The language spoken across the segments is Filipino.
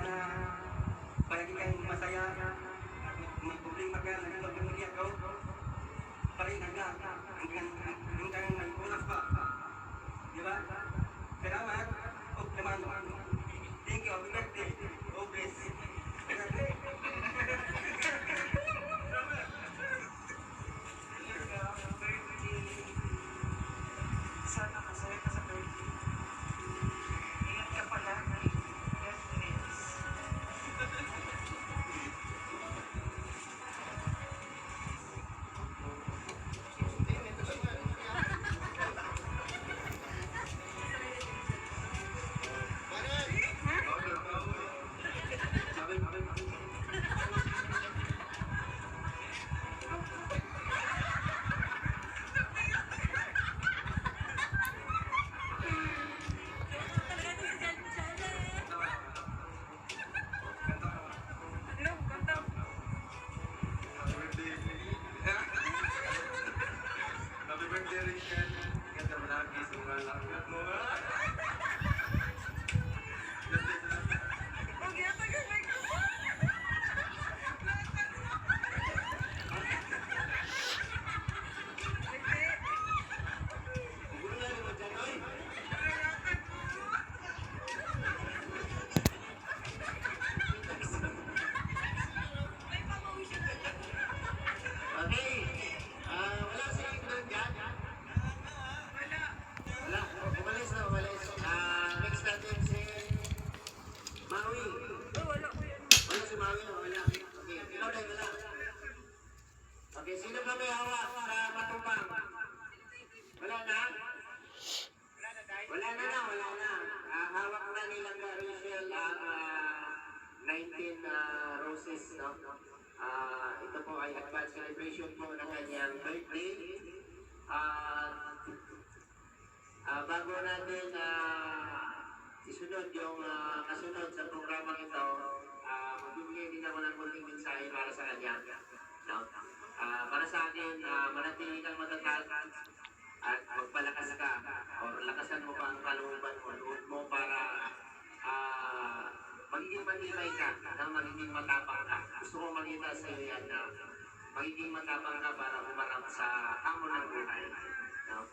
na palagi kayong masaya at may problema ka, nagpapamilya ko, pa rin hanggang may oras pa. Di ba? Salamat. O naman. Thank you. Happy birthday. God bless. Sana masaya ka sa birthday. Ingat ka palagi. God bless. Happy birthday, Rachel. Ganda mo lagi. Sungan lang mo. Okay. Wala silang doon dyan. Wala. Umalis na, umalis. Next natin si Maui. Wala si Maui, wala. Okay, ikaw din, wala. Okay, sino ba may hawak sa matupang? Wala na? Wala na. Hawak na nilang Rachel 19 roses, no? Ito po ay advance celebration po ng kanyang birthday. Bago natin isunod yung kasunod sa programang ito, magbibigay din ako ng konting mensahe para sa kanya. No? Para sa akin, manatili kang matatag at magpalakas ka or lakasan mo pa ang kalooban mo, loob mo para magiging matibay ka na magiging matapang ka. Gusto ko makita sa iyo yan na magiging matapang ka para umarap sa hamon ng buhay. No?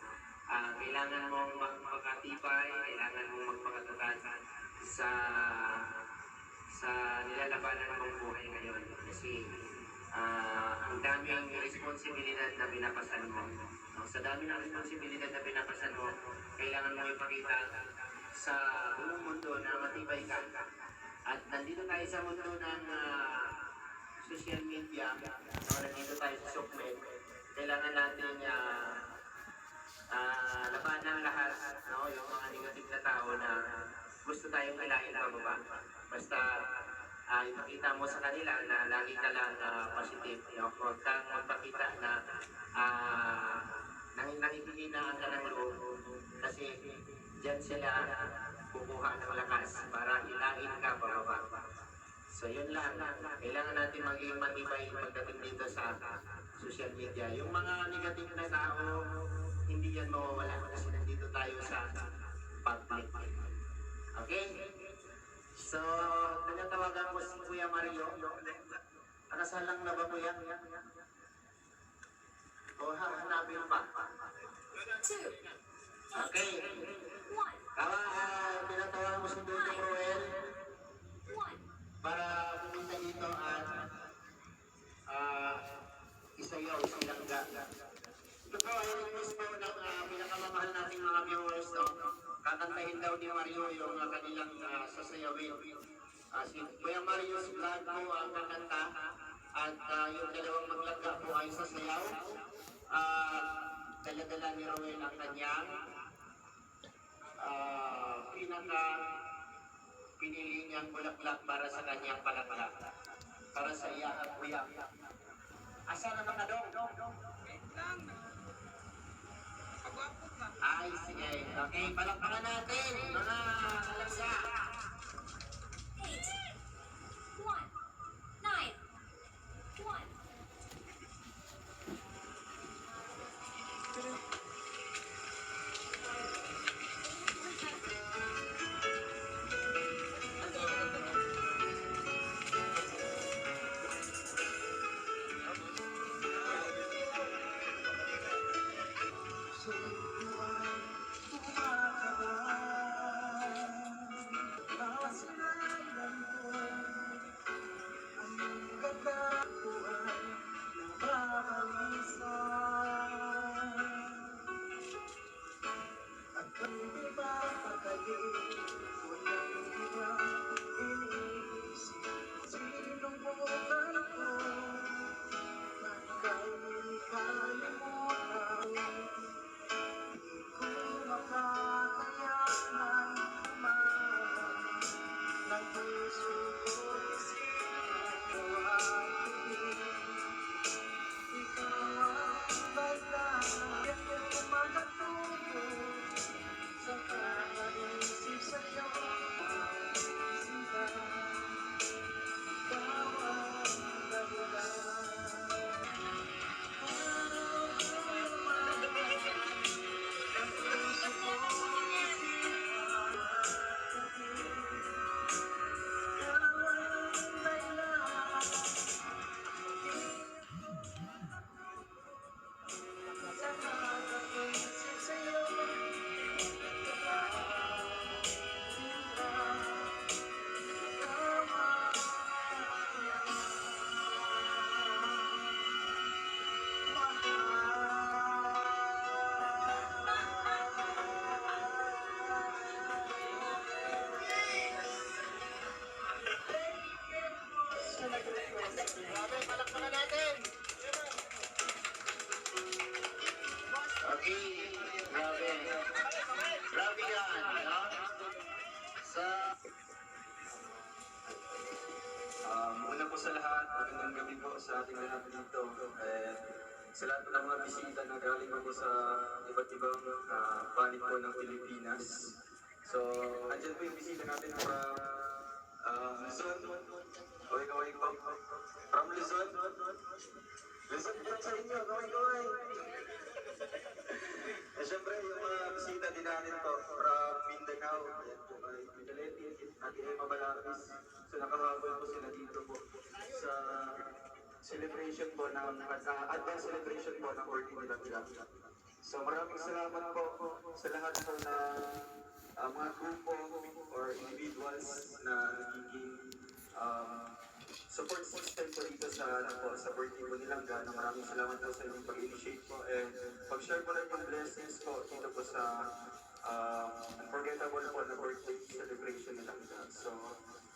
Kailangan mong magpakatibay, kailangan mong magpakatatag sa nilalabanan mong buhay ngayon. Kasi ang dami ang responsibilidad na pinapasan mo. No? Sa dami ng responsibilidad na pinapasan mo, kailangan mo ipakita sa buong mundo na matibay ka. At nandito tayo sa mundo ng social media, no? Nandito tayo sa Sokmed. Kailangan natin labanan lahat, no? Yung mga negative na tao na gusto tayong hilahin pababa. Basta ipakita mo sa kanila na lagi ka lang positive. No? Huwag kang magpakita na nangihinaan ka ng loob. Kasi dyan sila kukuha ng lakas para hilahin ka pababa. So yun lang. Kailangan natin maging matibay pagdating dito sa social media. Yung mga negative na tao, hindi yan mawawala kasi nandito tayo sa public. Okay? So, tinatawagan ko si Kuya Mario. Nakasalang na ba, Kuya? O, hanapin pa. Okay. Tinatawagan ko si Duto Cruel para pumunta dito at isayaw, isilangga. Ito po ay request po ng pinakamamahal nating mga viewers, no? Kakantahin daw ni Mario yung kanilang sasayawin. Si Kuya Mario's vlog po ang kakanta at yung dalawang maglangga po ay sasayaw. Dala-dala ni Roel ang kanyang pinili niyang bulaklak para sa kanyang palakpak. Para sa iya at kuya. Asa na mga dong? Ay, sige. Okay, palakpakan natin, mga alagsa. 8, 1, 9, 1. Grabe, palakpakan natin! Okay, grabe. Grabe yan, no? Sa... Una po sa lahat, magandang gabi po sa ating lahat dito. Sa lahat po ng mga bisita na galing po sa iba't ibang panig po ng Pilipinas. So, andyan po yung bisita natin from Luzon. Kaway-kaway po. From Luzon. Luzon po sa inyo, kaway-kaway. Siyempre, yung mga bisita din natin po from Mindanao. Ayan po kay Pigaleti, Ate Emma Balakis. So, nakahabol po sila dito po sa celebration po ng advance celebration po ng birthday nila. So, maraming salamat po sa lahat po na mga grupo or individuals na nagiging support system po dito sa, sa birthday po nilang gano'n. Maraming salamat po sa inyong pag-initiate po and pag-share po rin yung blessings po dito po sa unforgettable po na birthday celebration nilang gano'n. So,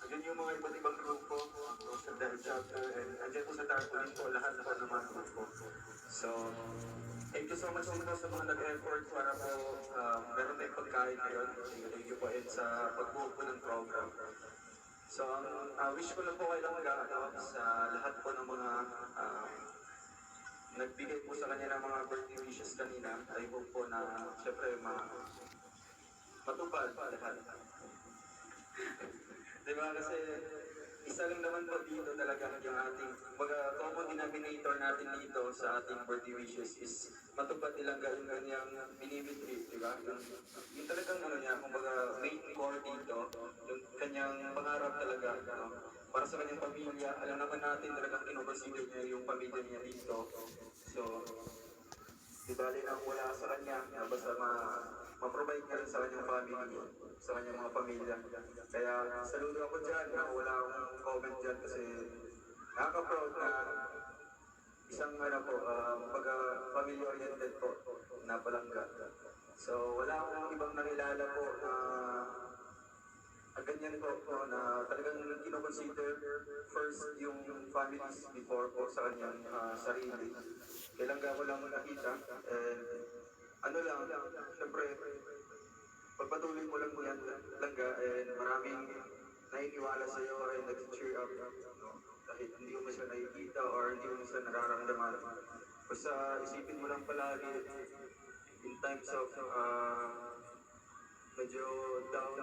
andyan yung mga iba't ibang grupo sa Dahil Chapter and andyan po sa Tarpaulin po lahat po ng mga grupo. So, thank you so much po sa mga nag-effort para po meron tayong pagkain ngayon. Thank you po and sa pagbuo po ng program. So, wish ko lang po kayo lang sa lahat po ng mga nagbigay po sa kanya ng mga birthday wishes kanina. I hope po na, syempre, matupad lahat. Diba? Kasi isa lang naman po dito talaga yung ating, common denominator natin dito sa ating birthday wishes is matupad nilang yung kanyang minimity, diba? Yung talagang ano niya, main core dito, yung kanyang pangarap talaga, no? Para sa kanyang pamilya, alam naman natin talagang kinukonsider niya yung pamilya niya dito. So, di bali na wala sa kanya, basta ma-provide niya rin sa kanyang family, sa kanyang mga pamilya. Kaya saludo ako dyan, wala akong comment dyan kasi nakaka-proud na isang family-oriented po na palangga. So wala akong ibang nakilala po na ganyan po na talagang kinoconsider first yung families before po sa kanyang sarili. Kailangan ko lang nakita and ano lang, syempre pagpatuloy mo lang po yan langga and maraming nainiwala sa iyo and nag-cheer up, no? Kahit hindi mo siya nakikita or hindi mo siya nararamdaman. Basta isipin mo lang palagi in times of medyo down,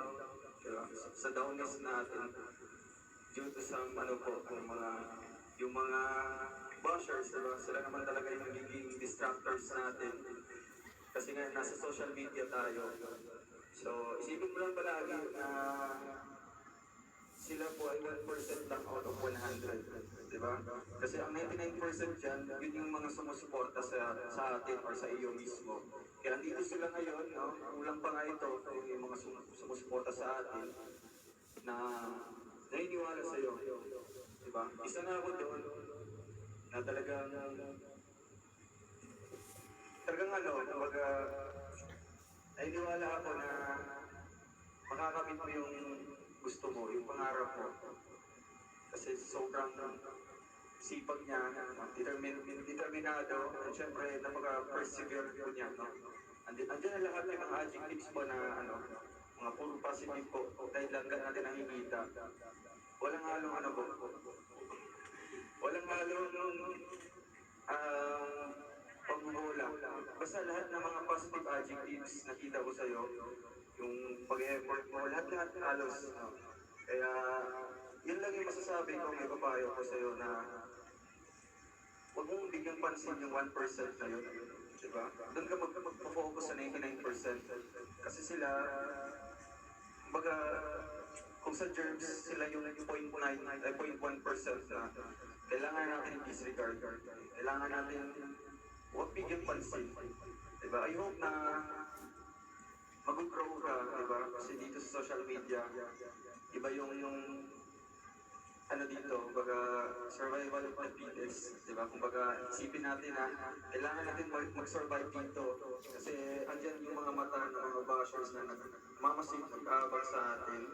diba? Sa downness natin due to some yung mga bashers, diba? Sila naman talaga yung nagiging distractors natin kasi nga nasa social media tayo. So isipin mo lang palagi na sila po ay 1% lang out of 100, di ba? Kasi ang 99% dyan, yun yung mga sumusuporta sa atin or sa iyo mismo. Kaya andito sila ngayon, no? Kulang pa nga ito, yung mga sumusuporta sa atin na naniniwala sa iyo, di ba? Isa na ako doon na talagang naniniwala ako na makakamit mo yung gusto mo, yung pangarap mo. Kasi sobrang sipag niya, determinado, at syempre napaka-persevere po niya. No? Andiyan na lahat ng mga adjectives po na mga puro positive po, dahil lang natin nakikita. Walang halong walang halong pagbubola. Basta lahat ng mga positive adjectives nakita ko sa'yo, yung pag-effort mo, lahat halos. Kaya, yun lang yung masasabi ko, may papayo ko sa'yo na huwag mong bigyang pansin yung 1% na yun. Diba? Doon ka mag-focus sa 99%. Kasi sila, kung sa germs, sila yung 0.1% na kailangan natin i-disregard. Kailangan natin huwag bigyang pansin. Diba? I hope na mag-grow ka, diba? Kasi dito sa social media, iba yung dito, survival of the fittest, diba? Kumbaga, isipin natin na kailangan natin mag-survive dito. Kasi andyan yung mga mata ng mga bashers na nagmamasid, nag-aabang sa atin.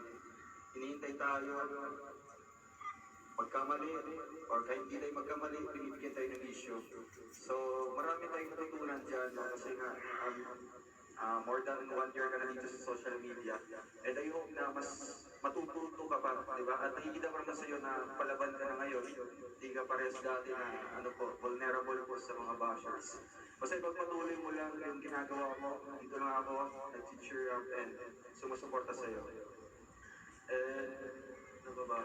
Hinihintay tayo, magkamali or kahit hindi tayo magkamali, binibigyan tayo ng issue. So, marami tayong natutunan dyan, no? Kasi nga, more than 1 year ka na dito sa social media. And I hope na mas matututo ka pa, di ba? At nakikita ko naman sa'yo na palaban ka na ngayon. Hindi ka parehas dati na vulnerable po sa mga bashers. Basta ipagpatuloy mo lang yung ginagawa mo. Dito lang ako, nag-cheer up and sumusuporta sa'yo. And, ano ba ba?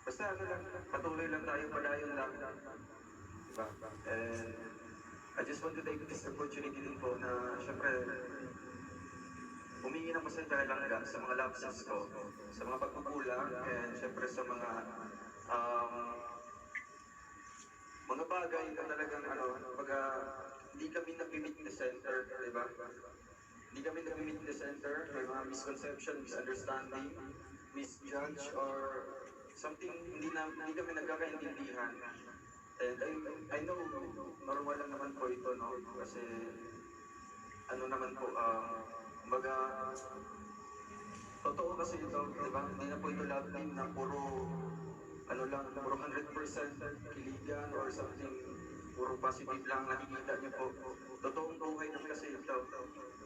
Basta ano lang, patuloy lang tayo, palayon lang. Diba? And, I just want to take this opportunity din po na, syempre, humingi ng pasensya lang sa mga lapses ko, sa mga pagkukulang, and syempre sa mga bagay na talagang baga, hindi kami nag-meet the center, di ba? Hindi kami nag-meet the center, may mga misconception, misunderstanding, misjudge, or something, hindi kami nagkakaintindihan. And I know, normal lang naman po ito, no? Kasi, ano naman po, baga, totoo kasi ito, di ba? Hindi na po ito love team na puro 100% kiligan or something, puro positive lang nakikita niyo po. Totoong buhay naman kasi ito.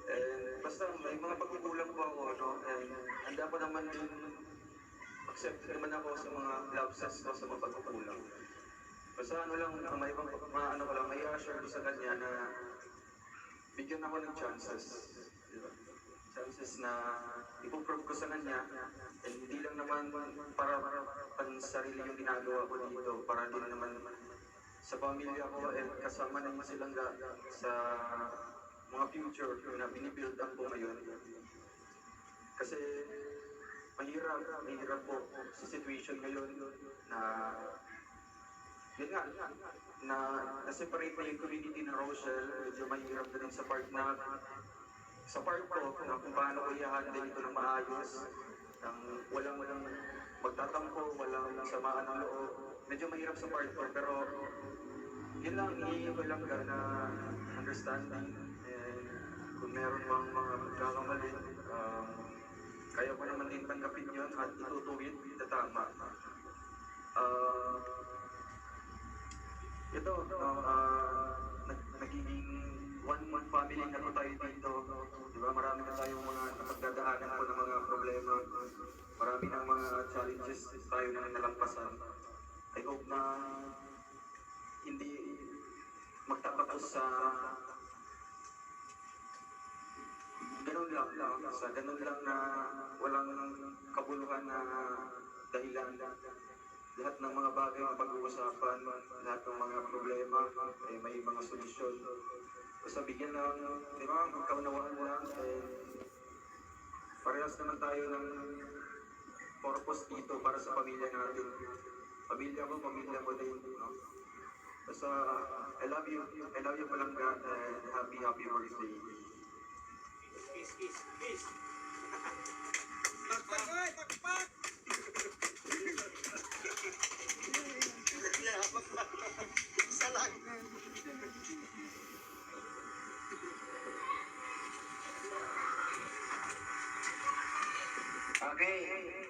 And basta may mga pagkukulang po ako, and handa pa naman din accept naman ako sa mga lapses ko sa mga pagkukulang. Basta may i-assure ko sa kanya na bigyan ako ng chances. Diba? Chances na ipuprove ko sa kanya, and hindi lang naman para pansarili yung ginagawa ko dito, para din naman sa pamilya ko and kasama naman silang sa mga future na binibuild up ko ngayon. Kasi mahirap po sa situation ngayon na yun nga, na-separate na yung community ng Rochelle. Medyo mahirap na rin sa part ko na kung paano ko i-handle ito ng maayos, walang magtatampo, walang samaan ng loob. Medyo mahirap sa part ko, pero yun lang, hihingi ko lang na understanding, and kung meron bang mga magkakamali, kaya ko naman din tanggapin yun at itutuwid na tama. Ito, nagiging one family na po tayo dito. Diba? Marami na tayong mga napagdadaanan po ng mga problema. Marami ng mga challenges tayo na nalampasan. I hope na hindi magtatapos sa ganun lang na walang kabuluhan na dahilan. Lahat ng mga bagay na pag-uusapan, lahat ng mga problema, may mga solusyon. Basta bigyan lang, di ba, magkaunawaan lang, parehas naman tayo ng purpose dito para sa pamilya natin. Pamilya mo din, no? Basta, I love you Palangga, and happy birthday. Peace. Takpak! Isa lang. Okay.